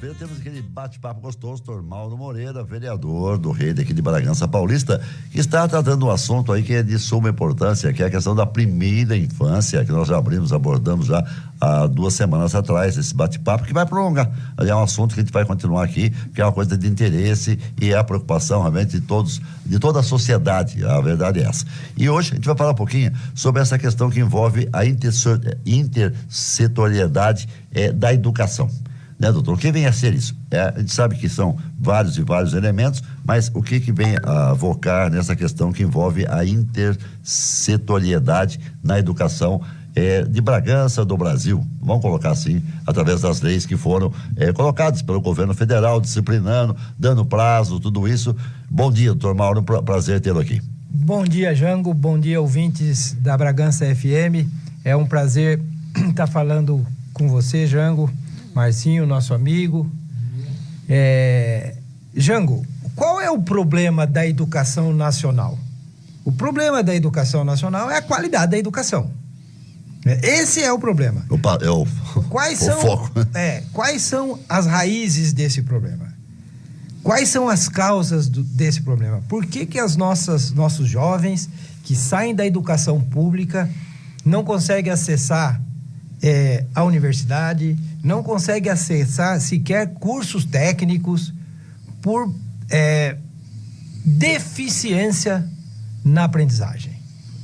Temos aquele bate-papo gostoso, Dr. Mauro Moreira, vereador do Rei daqui de Bragança Paulista, que está tratando um assunto aí que é de suma importância, que é a questão da primeira infância, que nós já abordamos já há 2 semanas atrás, esse bate-papo que vai prolongar. É um assunto que a gente vai continuar aqui, que é uma coisa de interesse e é a preocupação realmente de todos, de toda a sociedade, a verdade é essa. E hoje a gente vai falar um pouquinho sobre essa questão que envolve a intersetorialidade da educação. Né, doutor? O que vem a ser isso? A gente sabe que são vários e vários elementos, mas o que vem a avocar nessa questão que envolve a intersetorialidade na educação de Bragança, do Brasil, vamos colocar assim, através das leis que foram colocadas pelo governo federal, disciplinando, dando prazo, tudo isso. Bom dia, doutor Mauro, prazer tê-lo aqui. Bom dia, Jango, bom dia, ouvintes da Bragança FM, é um prazer estar falando com você, Jango, Marcinho, nosso amigo. Jango, qual é o problema da educação nacional? O problema da educação nacional é a qualidade da educação. Esse é o problema. Quais são as raízes desse problema? Quais são as causas desse problema? Por que nossos jovens que saem da educação pública não conseguem acessar a universidade, não consegue acessar sequer cursos técnicos por deficiência na aprendizagem?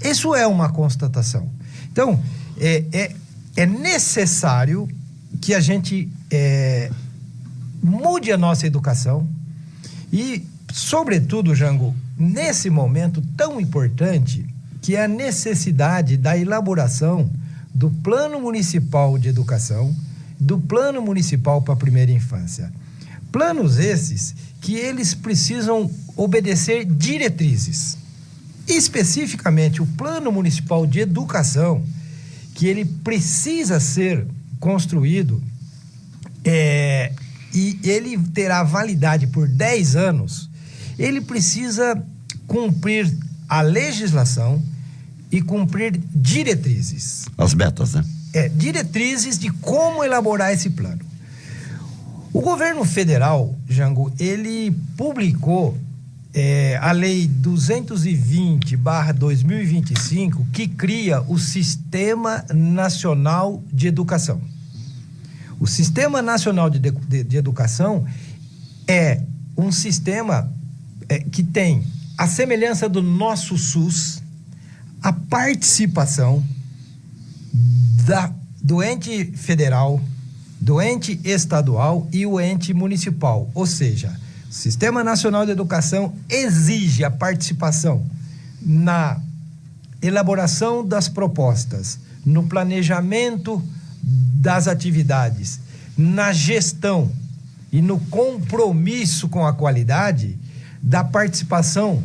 Isso é uma constatação. Então, é necessário que a gente mude a nossa educação e, sobretudo, Jango, nesse momento tão importante que é a necessidade da elaboração do Plano Municipal de Educação, do Plano Municipal para a Primeira Infância. Planos esses que eles precisam obedecer diretrizes. Especificamente, o Plano Municipal de Educação, que ele precisa ser construído e ele terá validade por 10 anos, ele precisa cumprir a legislação e cumprir diretrizes. As metas, né? Diretrizes de como elaborar esse plano. O governo federal, Jango, ele publicou a lei 220/2025, que cria o Sistema Nacional de Educação. O Sistema Nacional de Educação é um sistema que tem a semelhança do nosso SUS, a participação do ente federal, do ente estadual e o ente municipal. Ou seja, o Sistema Nacional de Educação exige a participação na elaboração das propostas, no planejamento das atividades, na gestão e no compromisso com a qualidade da participação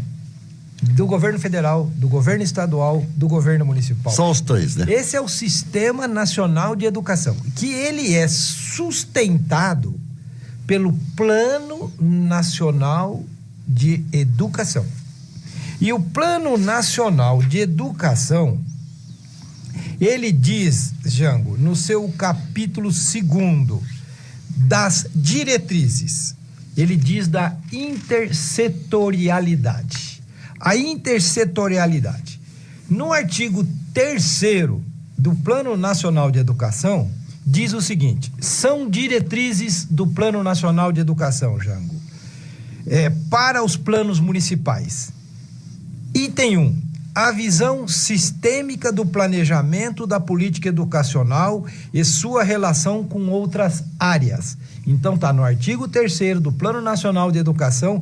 do governo federal, do governo estadual, do governo municipal. São os 3, né? Esse é o Sistema Nacional de Educação, que ele é sustentado pelo Plano Nacional de Educação. E o Plano Nacional de Educação, ele diz, Jango, no seu capítulo 2º, das diretrizes, ele diz da intersetorialidade. A intersetorialidade. No artigo 3º do Plano Nacional de Educação, diz o seguinte: são diretrizes do Plano Nacional de Educação, Jango, para os planos municipais. Item 1, a visão sistêmica do planejamento da política educacional e sua relação com outras áreas. Então está no artigo 3º do Plano Nacional de Educação,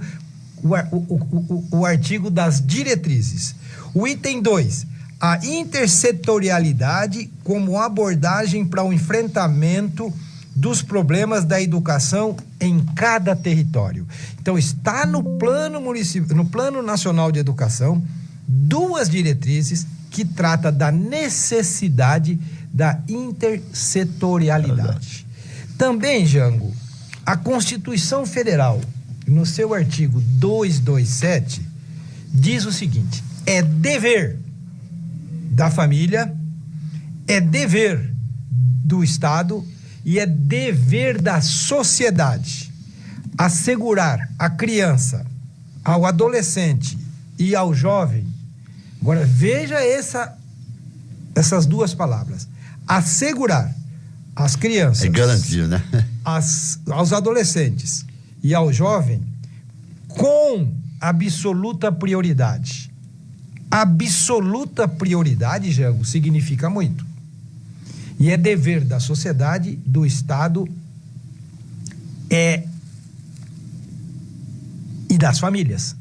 o artigo das diretrizes. O item 2, a intersetorialidade como abordagem para o enfrentamento dos problemas da educação em cada território. Então está no Plano Nacional de Educação 2 diretrizes que trata da necessidade da intersetorialidade. Também, Jango, a Constituição Federal, no seu artigo 227, diz o seguinte: é dever da família, é dever do Estado e é dever da sociedade assegurar à criança, ao adolescente e ao jovem. Agora, veja essas duas palavras. Assegurar às crianças. É garantir, né? Aos adolescentes e ao jovem com absoluta prioridade. Absoluta prioridade, Jango, significa muito. E é dever da sociedade, do Estado e das famílias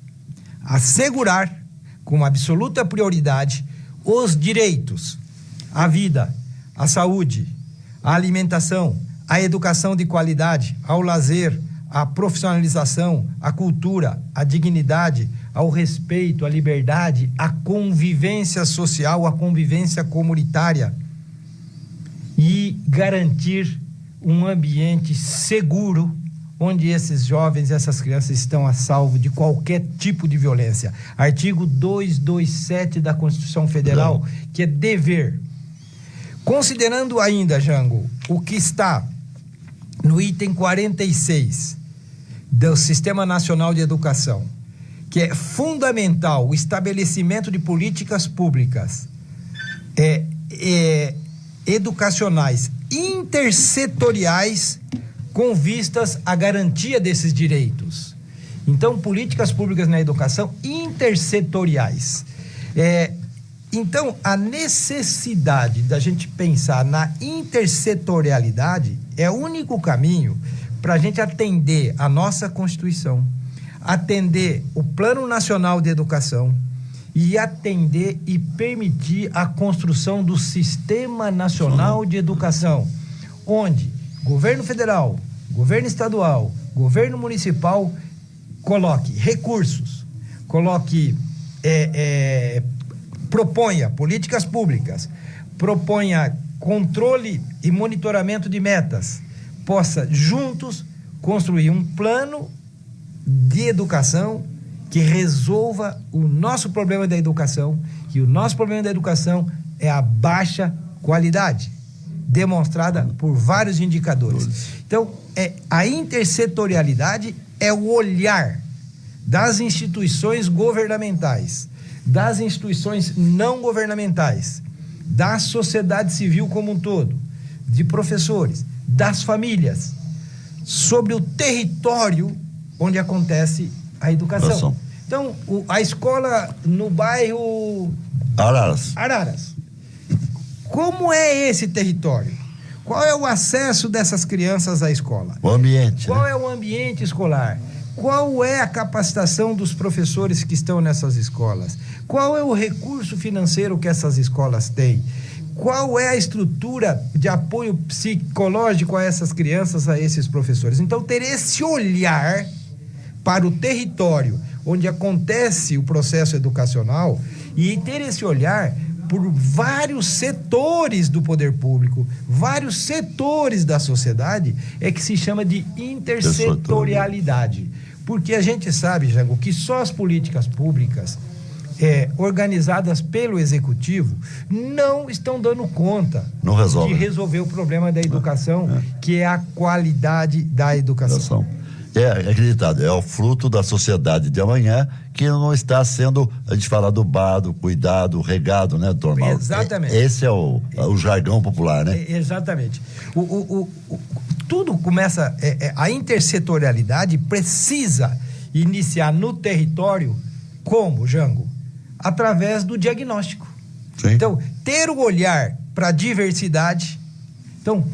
assegurar com absoluta prioridade os direitos à vida, à saúde, à alimentação, à educação de qualidade, ao lazer, à profissionalização, à cultura, à dignidade, ao respeito, à liberdade, à convivência social, à convivência comunitária e garantir um ambiente seguro onde esses jovens e essas crianças estão a salvo de qualquer tipo de violência. Artigo 227 da Constituição Federal, que é dever. Considerando ainda, Jango, o que está no item 46 do Sistema Nacional de Educação, que é fundamental o estabelecimento de políticas públicas educacionais intersetoriais com vistas à garantia desses direitos. Então, políticas públicas na educação intersetoriais. Então, a necessidade da gente pensar na intersetorialidade é o único caminho para a gente atender a nossa Constituição, atender o Plano Nacional de Educação e atender e permitir a construção do Sistema Nacional de Educação, onde governo federal, governo estadual, governo municipal coloque recursos, proponha políticas públicas, proponha controle e monitoramento de metas, possa juntos construir um plano de educação que resolva o nosso problema da educação, e o nosso problema da educação é a baixa qualidade, demonstrada por vários indicadores. Então, a intersetorialidade é o olhar das instituições governamentais, das instituições não governamentais, da sociedade civil como um todo, de professores, das famílias, sobre o território onde acontece a educação. Então, a escola no bairro Araras. Como é esse território? Qual é o acesso dessas crianças à escola? O ambiente. Qual é o ambiente escolar? Qual é a capacitação dos professores que estão nessas escolas? Qual é o recurso financeiro que essas escolas têm? Qual é a estrutura de apoio psicológico a essas crianças, a esses professores? Então, ter esse olhar para o território onde acontece o processo educacional e ter esse olhar por vários setores do poder público, vários setores da sociedade, é que se chama de intersetorialidade. Porque a gente sabe, Jango, que só as políticas públicas organizadas pelo Executivo não estão dando conta de resolver o problema da educação, que é a qualidade da educação. É acreditado, é o fruto da sociedade de amanhã que não está sendo, a gente fala, adubado, cuidado, regado, né, doutor Mauro? Exatamente. Esse é o jargão popular, né? Exatamente. Tudo começa, a intersetorialidade precisa iniciar no território como, Jango? Através do diagnóstico. Sim. Então, ter o olhar para a diversidade. Então,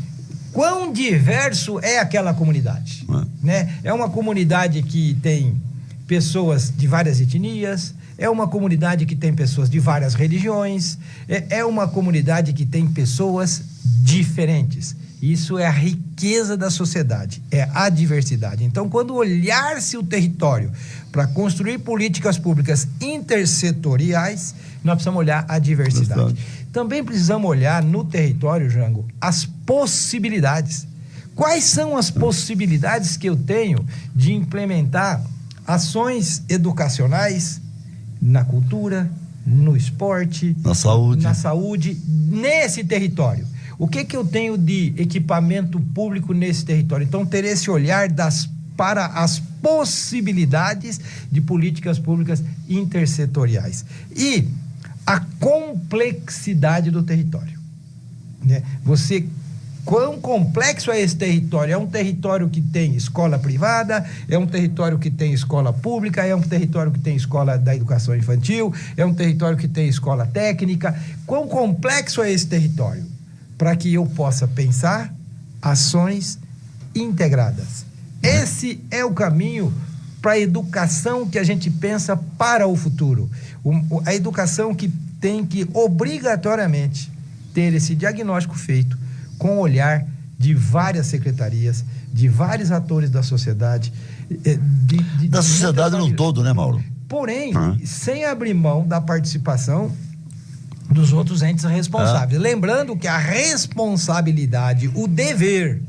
quão diverso é aquela comunidade? Né? É uma comunidade que tem pessoas de várias etnias, é uma comunidade que tem pessoas de várias religiões, é uma comunidade que tem pessoas diferentes. Isso é a riqueza da sociedade, é a diversidade. Então, quando olhar-se o território para construir políticas públicas intersetoriais, nós precisamos olhar a diversidade. Também precisamos olhar no território, Jango, as possibilidades. Quais são as possibilidades que eu tenho de implementar ações educacionais na cultura, no esporte, na saúde, nesse território? O que eu tenho de equipamento público nesse território? Então, ter esse olhar para as possibilidades de políticas públicas intersetoriais. E a complexidade do território, né? Quão complexo é esse território? É um território que tem escola privada, é um território que tem escola pública, é um território que tem escola da educação infantil, é um território que tem escola técnica. Quão complexo é esse território? Para que eu possa pensar ações integradas. Esse é o caminho para a educação que a gente pensa para o futuro. A educação que tem que obrigatoriamente ter esse diagnóstico feito com o olhar de várias secretarias, de vários atores da sociedade. Da sociedade no todo, né, Mauro? Porém, sem abrir mão da participação dos outros entes responsáveis. Lembrando que a responsabilidade, o dever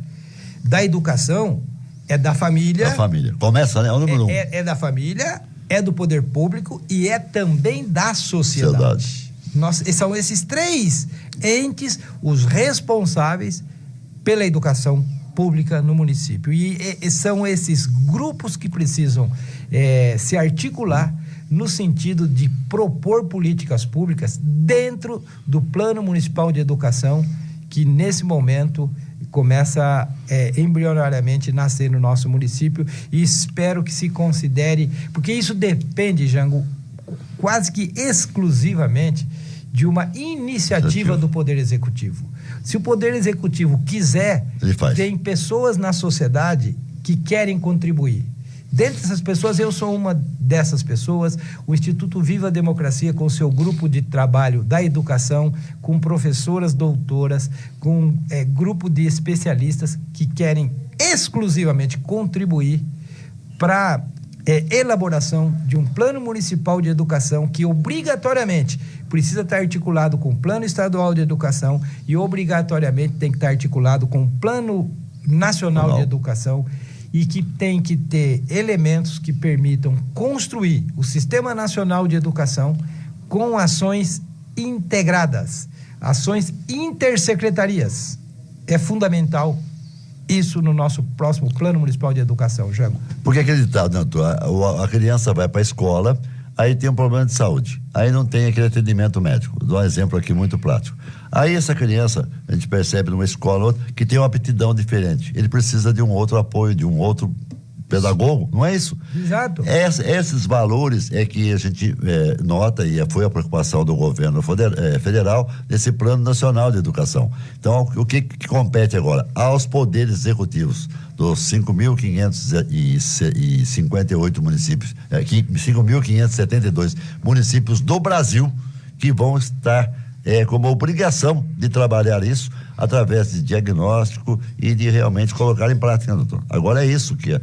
da educação é da família. Da família. Começa, né? É o número 1. É da família, é do poder público e é também da sociedade. São esses 3 entes os responsáveis pela educação pública no município. E são esses grupos que precisam se articular no sentido de propor políticas públicas dentro do Plano Municipal de Educação, que nesse momento começa embrionariamente a nascer no nosso município, e espero que se considere, porque isso depende, Jango, quase que exclusivamente de uma iniciativa do Poder Executivo. Se o Poder Executivo quiser, tem pessoas na sociedade que querem contribuir. Dentre essas pessoas, eu sou uma dessas pessoas. O Instituto Viva a Democracia, com seu grupo de trabalho da educação, com professoras doutoras, com grupo de especialistas que querem exclusivamente contribuir para elaboração de um plano municipal de educação que obrigatoriamente precisa estar articulado com o plano estadual de educação e obrigatoriamente tem que estar articulado com o plano nacional de educação, e que tem que ter elementos que permitam construir o Sistema Nacional de Educação com ações integradas, ações intersecretarias. É fundamental isso no nosso próximo Plano Municipal de Educação, Jango. Porque acreditado, né, a criança vai para a escola, aí tem um problema de saúde, aí não tem aquele atendimento médico. Dou um exemplo aqui muito prático. Aí essa criança, a gente percebe numa escola que tem uma aptidão diferente, ele precisa de um outro apoio, de um outro pedagogo, não é isso? Exato. Esses valores é que a gente nota, e foi a preocupação do governo federal nesse Plano Nacional de Educação. Então, o que compete agora? Aos poderes executivos dos 5.558 municípios, 5.572 municípios do Brasil, que vão estar como obrigação de trabalhar isso através de diagnóstico e de realmente colocar em prática, doutor. Agora é isso que,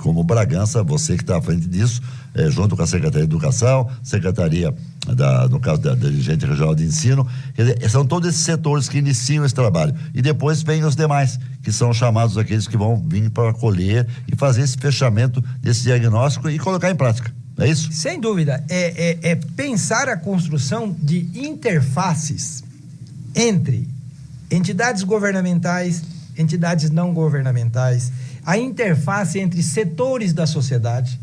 como Bragança, você que está à frente disso, junto com a Secretaria de Educação, Secretaria, no caso da Dirigente Regional de Ensino, quer dizer, são todos esses setores que iniciam esse trabalho. E depois vem os demais, que são chamados aqueles que vão vir para acolher e fazer esse fechamento desse diagnóstico e colocar em prática. É isso? Sem dúvida. É pensar a construção de interfaces entre entidades governamentais, entidades não governamentais, a interface entre setores da sociedade,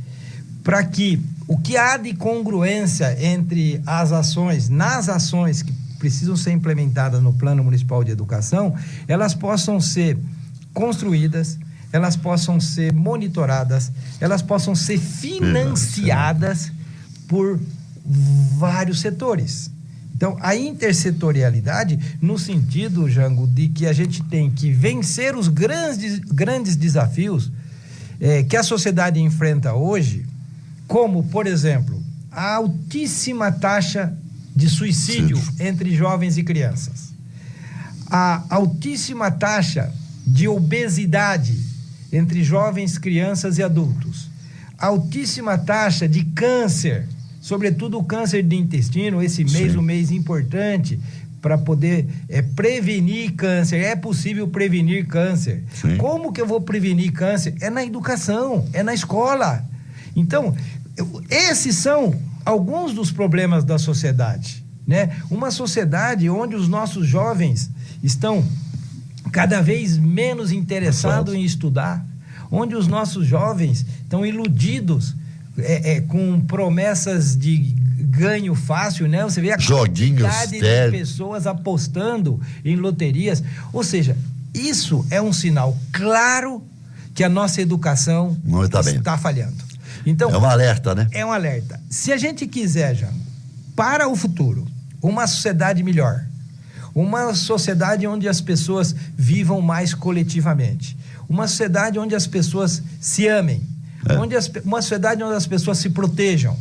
para que o que há de congruência entre as ações, nas ações que precisam ser implementadas no Plano Municipal de Educação, elas possam ser construídas, elas possam ser monitoradas, elas possam ser financiadas por vários setores. Então, a intersetorialidade, no sentido, Jango, de que a gente tem que vencer os grandes desafios que a sociedade enfrenta hoje, como, por exemplo, a altíssima taxa de suicídio entre jovens e crianças, a altíssima taxa de obesidade entre jovens, crianças e adultos, a altíssima taxa de câncer, sobretudo o câncer de intestino, esse mês, um mês importante para poder prevenir câncer. É possível prevenir câncer. Sim. Como que eu vou prevenir câncer? É na educação, é na escola. Então, esses são alguns dos problemas da sociedade, né? Uma sociedade onde os nossos jovens estão cada vez menos interessados em estudar, onde os nossos jovens estão iludidos com promessas de ganho fácil, né? Você vê a quantidade de pessoas apostando em loterias. Ou seja, isso é um sinal claro que a nossa educação não está falhando. Então, é um alerta, né? É um alerta. Se a gente quiser, já, para o futuro, uma sociedade melhor, uma sociedade onde as pessoas vivam mais coletivamente, uma sociedade onde as pessoas se amem, uma sociedade onde as pessoas se protejam,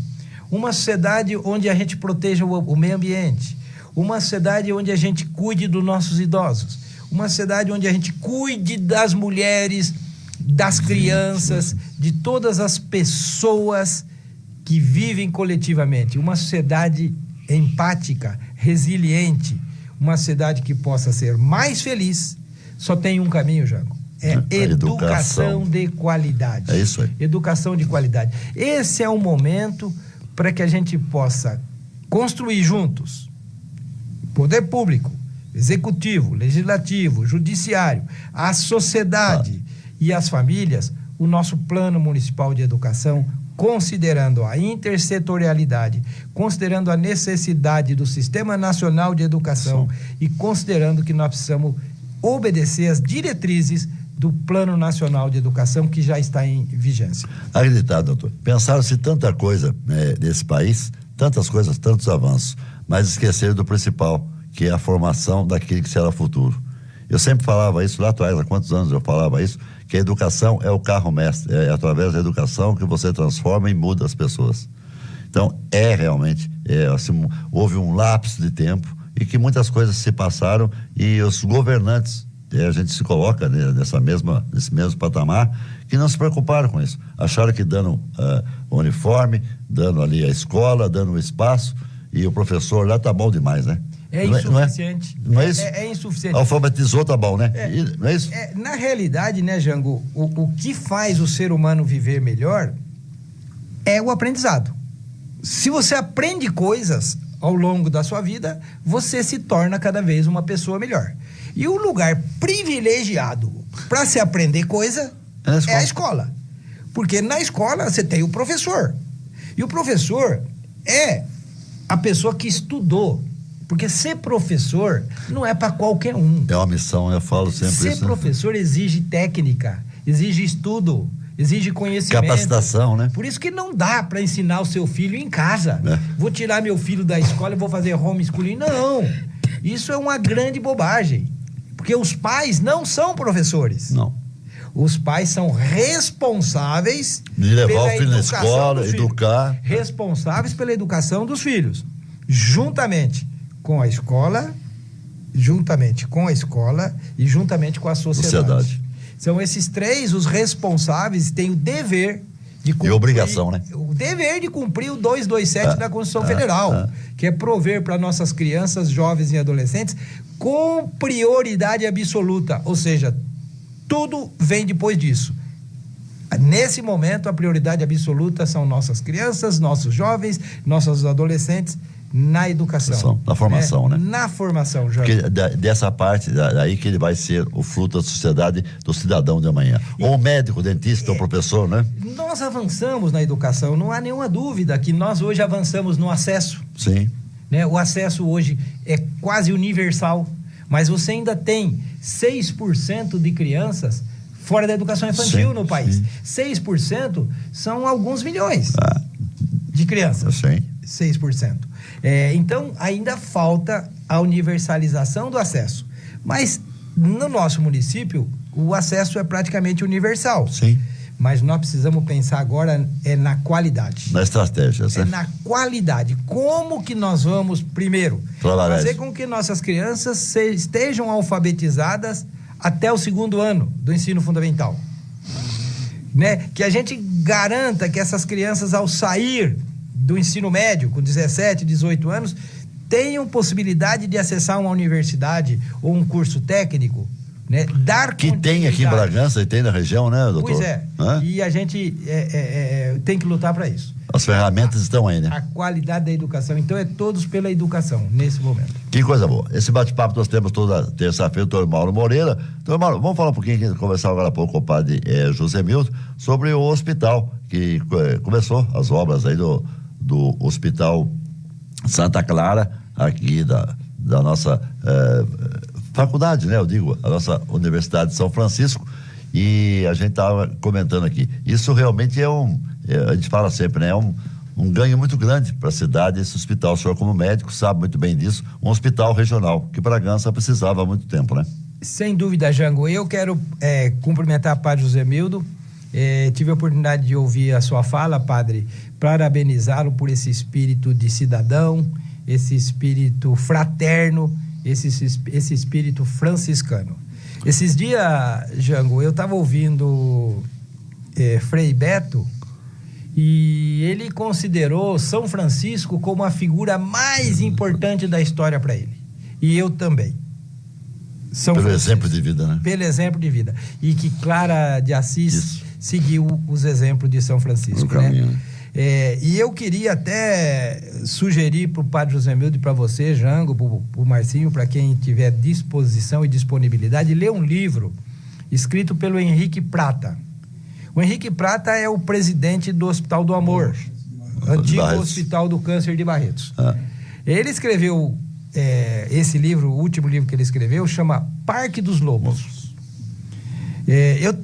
uma sociedade onde a gente proteja o meio ambiente, uma sociedade onde a gente cuide dos nossos idosos, uma sociedade onde a gente cuide das mulheres, das crianças, de todas as pessoas que vivem coletivamente, uma sociedade empática, resiliente, uma sociedade que possa ser mais feliz. Só tem um caminho, Jango. Educação de qualidade. É isso aí. Educação de qualidade. Esse é o momento para que a gente possa construir juntos, poder público, executivo, legislativo, judiciário, a sociedade e as famílias, o nosso plano municipal de educação, considerando a intersetorialidade, considerando a necessidade do Sistema Nacional de Educação e considerando que nós precisamos obedecer às diretrizes do Plano Nacional de Educação que já está em vigência. Acreditado, doutor. Pensaram-se tanta coisa nesse país, tantas coisas, tantos avanços, mas esqueceram do principal, que é a formação daquele que será o futuro. Eu sempre falava isso lá atrás, há quantos anos eu falava isso, que a educação é o carro-mestre, é através da educação que você transforma e muda as pessoas. Então, realmente, assim, houve um lapso de tempo e que muitas coisas se passaram e os governantes, a gente se coloca nesse mesmo patamar, que não se preocuparam com isso. Acharam que dando uniforme, dando ali a escola, dando o espaço, e o professor lá tá bom demais, né? É insuficiente. Não é isso? É insuficiente. Alfabetizou, tá bom, né? Não é isso? Na realidade, né, Jango, o que faz o ser humano viver melhor é o aprendizado. Se você aprende coisas ao longo da sua vida, você se torna cada vez uma pessoa melhor. E o lugar privilegiado para se aprender coisa é a escola. Porque na escola você tem o professor. E o professor é a pessoa que estudou. Porque ser professor não é para qualquer um. É uma missão, eu falo sempre isso. Ser professor exige técnica, exige estudo, exige conhecimento. Capacitação, né? Por isso que não dá para ensinar o seu filho em casa. Vou tirar meu filho da escola e vou fazer homeschooling. Não, isso é uma grande bobagem. Porque os pais não são professores. Não. Os pais são responsáveis de levar o filho na escola, educar. Responsáveis pela educação dos filhos. Juntamente com a escola e juntamente com a sociedade. São esses três os responsáveis, têm o dever de cumprir... E obrigação, né? O dever de cumprir o 227 da Constituição Federal, que é prover para nossas crianças, jovens e adolescentes com prioridade absoluta, ou seja, tudo vem depois disso. Nesse momento, a prioridade absoluta são nossas crianças, nossos jovens, nossos adolescentes, na educação. Na formação, né? Na formação, Jorge. Dessa parte, daí que ele vai ser o fruto da sociedade, do cidadão de amanhã. Ou o médico, o dentista, o professor, né? Nós avançamos na educação, não há nenhuma dúvida que nós hoje avançamos no acesso. Sim. Né? O acesso hoje é quase universal, mas você ainda tem 6% de crianças fora da educação infantil no país. 6% são alguns milhões de crianças. Sim. 6%. Então, ainda falta a universalização do acesso. Mas, no nosso município, o acesso é praticamente universal. Sim. Mas nós precisamos pensar agora na qualidade. Na estratégia, certo? Na qualidade. Como que nós vamos, primeiro, fazer com que nossas crianças estejam alfabetizadas até o 2º ano do ensino fundamental. Né? Que a gente garanta que essas crianças, ao sair do ensino médio, com 17, 18 anos, tenham possibilidade de acessar uma universidade ou um curso técnico né? Dar que tem aqui em Bragança e tem na região, né, doutor? Pois é. E a gente tem que lutar para isso. As ferramentas estão aí, né? A qualidade da educação. Então é todos pela educação, nesse momento. Que coisa boa. Esse bate-papo nós temos toda terça-feira, doutor Mauro Moreira. Doutor Mauro, vamos falar um pouquinho, conversar agora há pouco com o padre José Milton, sobre o hospital, que começou as obras aí do Hospital Santa Clara, aqui da nossa faculdade, né? Eu digo, a nossa Universidade de São Francisco. E a gente estava comentando aqui. Isso realmente a gente fala sempre, né? É um ganho muito grande para a cidade, esse hospital. O senhor, como médico, sabe muito bem disso. Um hospital regional, que Bragança precisava há muito tempo, né? Sem dúvida, Jango. Eu quero cumprimentar o padre José Milton. Tive a oportunidade de ouvir a sua fala, padre, parabenizá-lo por esse espírito de cidadão, esse espírito fraterno, esse espírito franciscano. Esses dias, Jango, eu estava ouvindo Frei Beto, e ele considerou São Francisco como a figura mais importante da história para ele. E eu também. Pelo exemplo de vida, né? Pelo exemplo de vida. E que Clara de Assis seguiu os exemplos de São Francisco, né? E eu queria até sugerir para o padre José Milton e para você, Jango, para o Marcinho, para quem tiver disposição e disponibilidade, ler um livro escrito pelo Henrique Prata. O Henrique Prata é o presidente do Hospital do Amor, antigo Hospital do Câncer de Barretos. Ele escreveu esse livro, o último livro que ele escreveu, chama Parque dos Lobos. Eu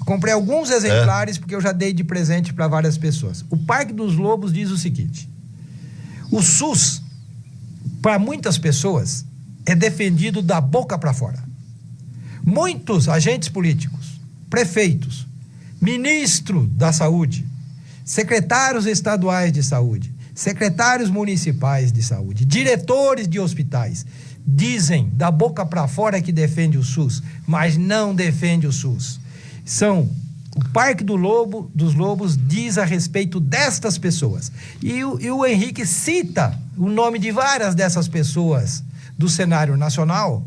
comprei alguns exemplares porque eu já dei de presente para várias pessoas. O Parque dos Lobos diz o seguinte: o SUS, para muitas pessoas, é defendido da boca para fora. Muitos agentes políticos, prefeitos, ministro da saúde, secretários estaduais de saúde, secretários municipais de saúde, diretores de hospitais, dizem da boca para fora que defende o SUS, mas não defende o SUS. O Parque dos Lobos diz a respeito destas pessoas. E o Henrique cita o nome de várias dessas pessoas do cenário nacional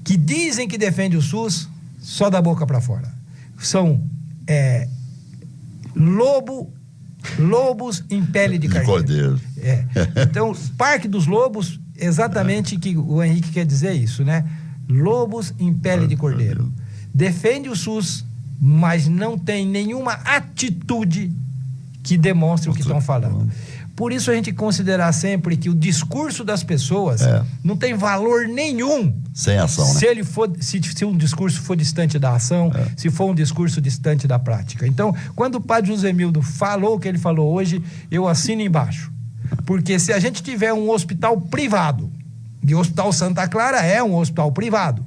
que dizem que defende o SUS só da boca para fora. São lobos em pele de cordeiro. Então, Parque dos Lobos, exatamente que o Henrique quer dizer isso, né? Lobos em pele de cordeiro. Defende o SUS, mas não tem nenhuma atitude que demonstre o que estão falando. Por isso a gente considerar sempre que o discurso das pessoas não tem valor nenhum sem ação, né? Se um discurso for distante da ação, se for um discurso distante da prática. Então, quando o padre José Milton falou o que ele falou hoje, eu assino embaixo. Porque se a gente tiver um hospital privado, e o Hospital Santa Clara é um hospital privado,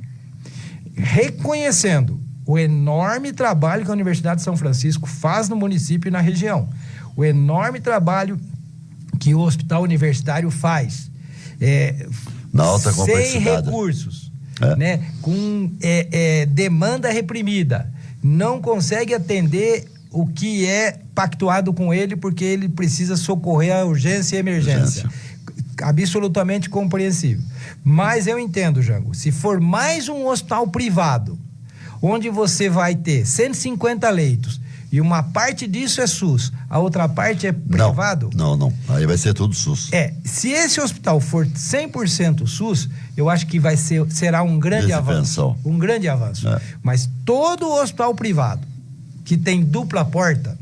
reconhecendo o enorme trabalho que a Universidade de São Francisco faz no município e na região, o enorme trabalho que o hospital universitário faz, na alta sem recursos, né? Com demanda reprimida, não consegue atender o que é pactuado com ele, porque ele precisa socorrer a urgência e emergência. Absolutamente compreensível. Mas eu entendo, Jango, se for mais um hospital privado, onde você vai ter 150 leitos, e uma parte disso é SUS, a outra parte é privado? Não. Aí vai ser tudo SUS. Se esse hospital for 100% SUS, eu acho que será um grande avanço. Um grande avanço. Mas todo hospital privado que tem dupla porta,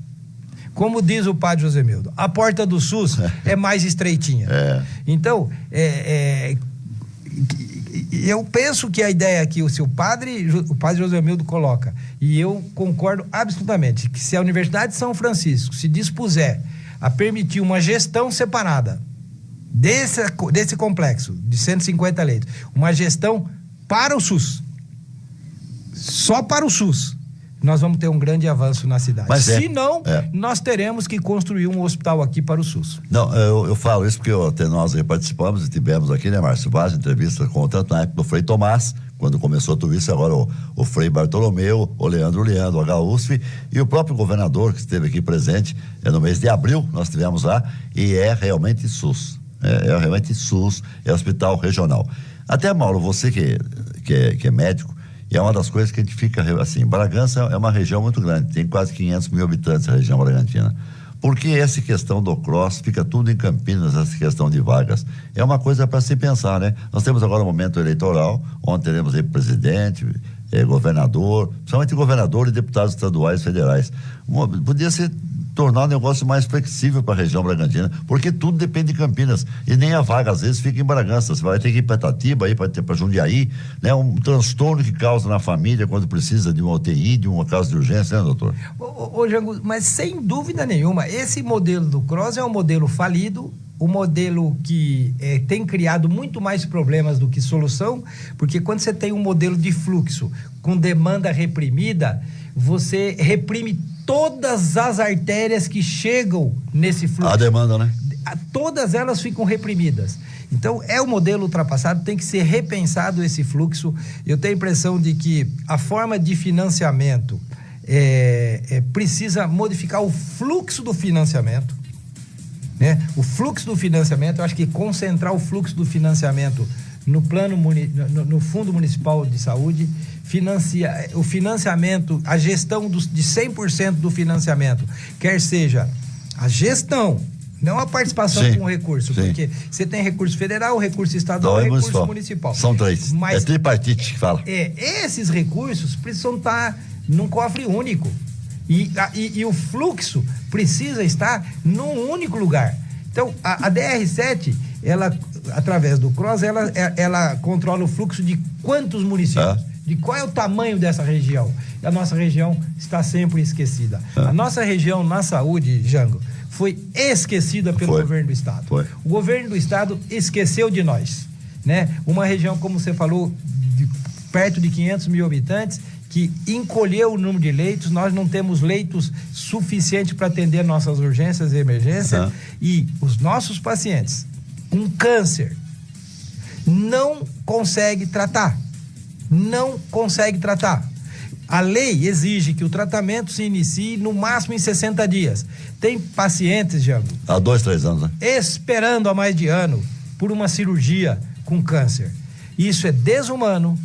como diz o padre José Milton, a porta do SUS é mais estreitinha. Então, eu penso que a ideia que o padre José Milton coloca, e eu concordo absolutamente, que se a Universidade de São Francisco se dispuser a permitir uma gestão separada desse complexo de 150 leitos, uma gestão para o SUS, só para o SUS, nós vamos ter um grande avanço na cidade. Mas se não, nós teremos que construir um hospital aqui para o SUS. Não, eu falo isso porque até nós aí participamos e tivemos aqui, né, Márcio, várias entrevistas com tanto na época do Frei Tomás, quando começou tudo isso, agora o Frei Bartolomeu, o Leandro, o HUSF e o próprio governador que esteve aqui presente, no mês de abril, nós tivemos lá, e é realmente SUS. É realmente SUS, é hospital regional. Até, Mauro, você que é médico, E é uma das coisas que a gente fica, assim, Bragança é uma região muito grande, tem quase 500 mil habitantes a região Bragantina. Por que essa questão do CROSS fica tudo em Campinas, essa questão de vagas? É uma coisa para se pensar, né? Nós temos agora um momento eleitoral, onde teremos aí presidente, governador, principalmente governador e deputados estaduais e federais. Podia se tornar um negócio mais flexível para a região Bragantina, porque tudo depende de Campinas, e nem a vaga às vezes fica em Bragança, você vai ter que ir para Itatiba, para Jundiaí, né? Um transtorno que causa na família quando precisa de uma UTI, de uma casa de urgência, né, doutor? Ô Jango, mas sem dúvida nenhuma, esse modelo do CROSS é um modelo falido, um modelo que tem criado muito mais problemas do que solução, porque quando você tem um modelo de fluxo com demanda reprimida, você reprime todas as artérias que chegam nesse fluxo. A demanda, né? Todas elas ficam reprimidas. Então, é um modelo ultrapassado, tem que ser repensado esse fluxo. Eu tenho a impressão de que a forma de financiamento precisa modificar o fluxo do financiamento, né? O fluxo do financiamento, eu acho que concentrar o fluxo do financiamento no plano no Fundo Municipal de Saúde, o financiamento, a gestão de 100% do financiamento, quer seja a gestão, não a participação com o recurso, porque você tem recurso federal, recurso estadual e recurso municipal. São três. Mas é tripartite que fala. Esses recursos precisam estar num cofre único. E o fluxo precisa estar num único lugar. Então, a DR7, ela, através do CROSS, ela controla o fluxo de quantos municípios, de qual é o tamanho dessa região. E a nossa região está sempre esquecida. A nossa região na saúde, Jango, foi esquecida pelo governo do estado. O governo do estado esqueceu de nós, né? Uma região, como você falou, perto de 500 mil habitantes, que encolheu o número de leitos, nós não temos leitos suficientes para atender nossas urgências e emergências, e os nossos pacientes com câncer não conseguem tratar. A lei exige que o tratamento se inicie no máximo em 60 dias. Tem pacientes, Jango, há 2, 3 anos, né? Esperando há mais de ano por uma cirurgia com câncer. Isso é desumano,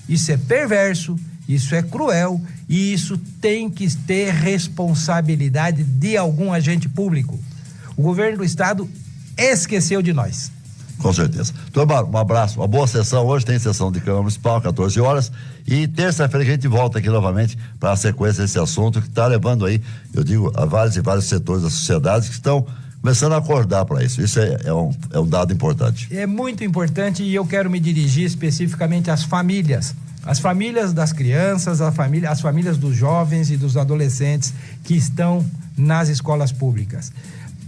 isso é perverso, isso é cruel, e isso tem que ter responsabilidade de algum agente público. O governo do estado esqueceu de nós. Com certeza. Turma, um abraço, uma boa sessão. Hoje tem sessão de Câmara Municipal, 14 horas, e terça-feira a gente volta aqui novamente para a sequência desse assunto que está levando aí, eu digo, a vários e vários setores da sociedade que estão começando a acordar para isso. Isso é um dado importante. É muito importante, e eu quero me dirigir especificamente às famílias das crianças, as famílias dos jovens e dos adolescentes que estão nas escolas públicas.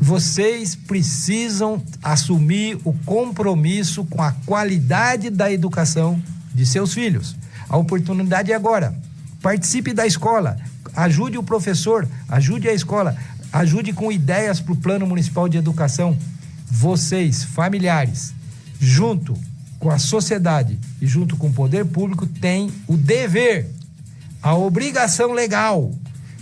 Vocês precisam assumir o compromisso com a qualidade da educação de seus filhos. A oportunidade é agora. Participe da escola, ajude o professor, ajude a escola, ajude com ideias para o Plano Municipal de Educação. Vocês, familiares, junto com a sociedade e junto com o poder público, têm o dever, a obrigação legal,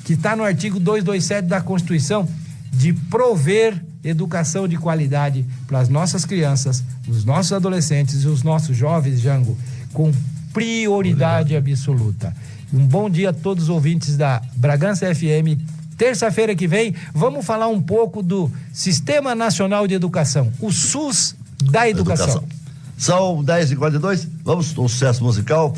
que está no artigo 227 da Constituição, de prover educação de qualidade para as nossas crianças, os nossos adolescentes e os nossos jovens, Jango, com prioridade absoluta. Um bom dia a todos os ouvintes da Bragança FM. Terça-feira que vem, vamos falar um pouco do Sistema Nacional de Educação, o SUS da Educação. São 10h42, vamos ao sucesso musical.